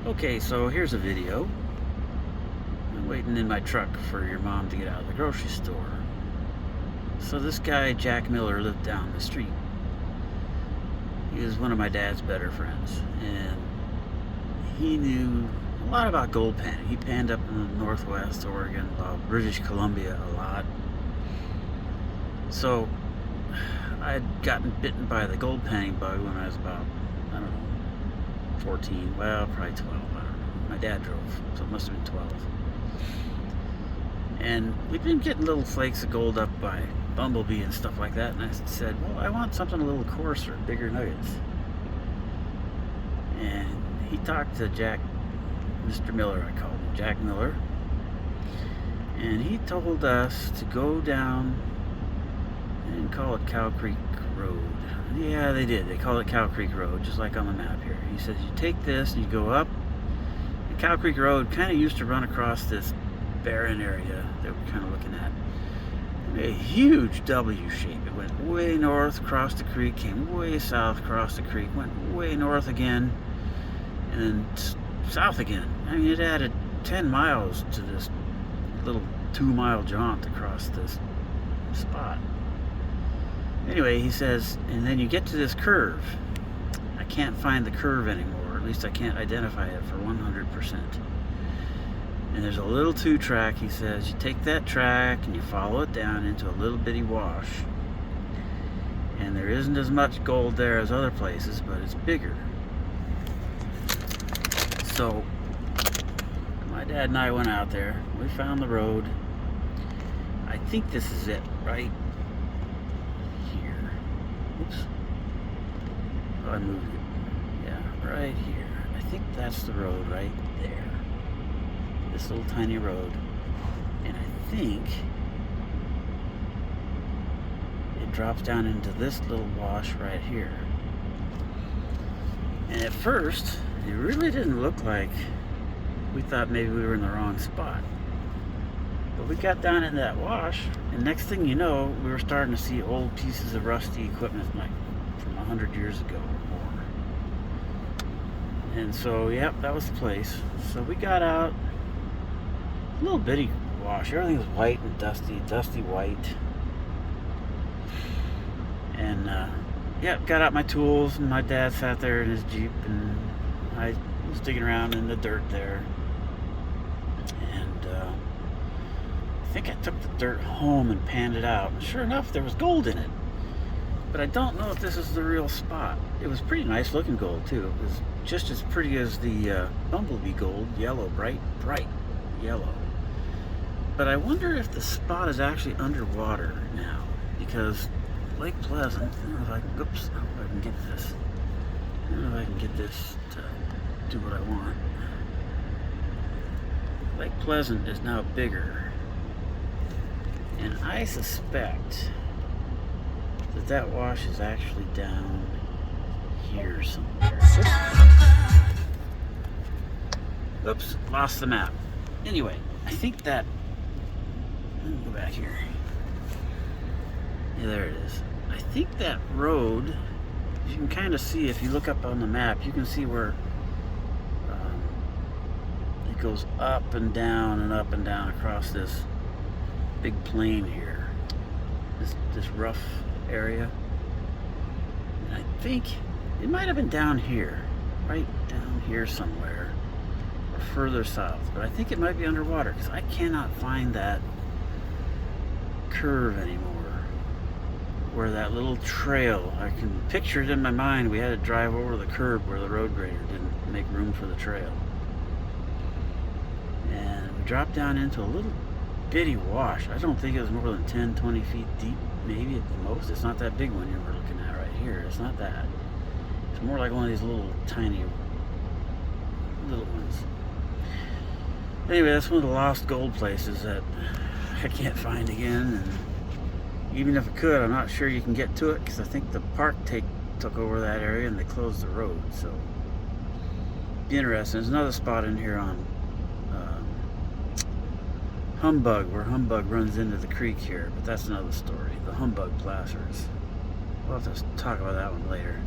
Okay, so here's a video. I'm waiting in my truck for your mom to get out of the grocery store. So this guy, Jack Miller, lived down the street. He was one of my dad's better friends, and he knew a lot about gold panning. He panned up in the Northwest Oregon, British Columbia a lot. So I'd gotten bitten by the gold panning bug when I was about, I don't know, 14, well, probably 12, I don't know. My dad drove, so it must have been 12. And we'd been getting little flakes of gold up by bumblebee and stuff like that, and I said, well, I want something a little coarser, bigger nuggets. And he talked to Jack, Mr. Miller, I called him, Jack Miller, and he told us to go down and call it Cow Creek Road. Yeah, they did. They call it Cow Creek Road, just like on the map here. He says you take this and you go up. And Cow Creek Road kind of used to run across this barren area that we're kind of looking at. A huge W shape. It went way north, across the creek, came way south, across the creek, went way north again, and then south again. I mean, it added 10 miles to this little 2-mile jaunt across this spot. Anyway, he says, and then you get to this curve. I can't find the curve anymore, or at least I can't identify it for 100%. And there's a little 2-track, he says. You take that track and you follow it down into a little bitty wash. And there isn't as much gold there as other places, but it's bigger. So, my dad and I went out there. We found the road. I think this is it, right? Oops. Oh, I moved it. Yeah, right here. I think that's the road right there. This little tiny road. And I think it drops down into this little wash right here. And at first, it really didn't look like we thought maybe we were in the wrong spot. But we got down in that wash, and next thing you know, we were starting to see old pieces of rusty equipment, like from 100 years ago or more. And so, yep, that was the place. So we got out, a little bitty wash. Everything was white and dusty white. And, yep, got out my tools, and my dad sat there in his Jeep, and I was digging around in the dirt there. I think I took the dirt home and panned it out, and sure enough, there was gold in it. But I don't know if this is the real spot. It was pretty nice looking gold too. It was just as pretty as the bumblebee gold, yellow, bright yellow. But I wonder if the spot is actually underwater now, because Lake Pleasant, I don't know if I can, oops, I hope I can get this. I don't know if I can get this to do what I want. Lake Pleasant is now bigger. And I suspect that wash is actually down here somewhere. Oops, lost the map. Anyway, I think that, let me go back here. Yeah, there it is. I think that road, you can kind of see, if you look up on the map, you can see where it goes up and down across this big plain here, this rough area. And I think it might have been down here, right down here somewhere, or further south, but I think it might be underwater, because I cannot find that curve anymore, where that little trail, I can picture it in my mind. We had to drive over the curb where the road grader didn't make room for the trail, and we dropped down into a little bitty wash. I don't think it was more than 10-20 feet deep, maybe at the most. It's not that big one you're looking at right here. It's not that. It's more like one of these little tiny little ones. Anyway, that's one of the lost gold places that I can't find again, and even if I could, I'm not sure you can get to it, because I think the park took over that area and they closed the road. So be interesting. There's another spot in here on Humbug, where Humbug runs into the creek here, but that's another story. The Humbug placers. We'll have to talk about that one later.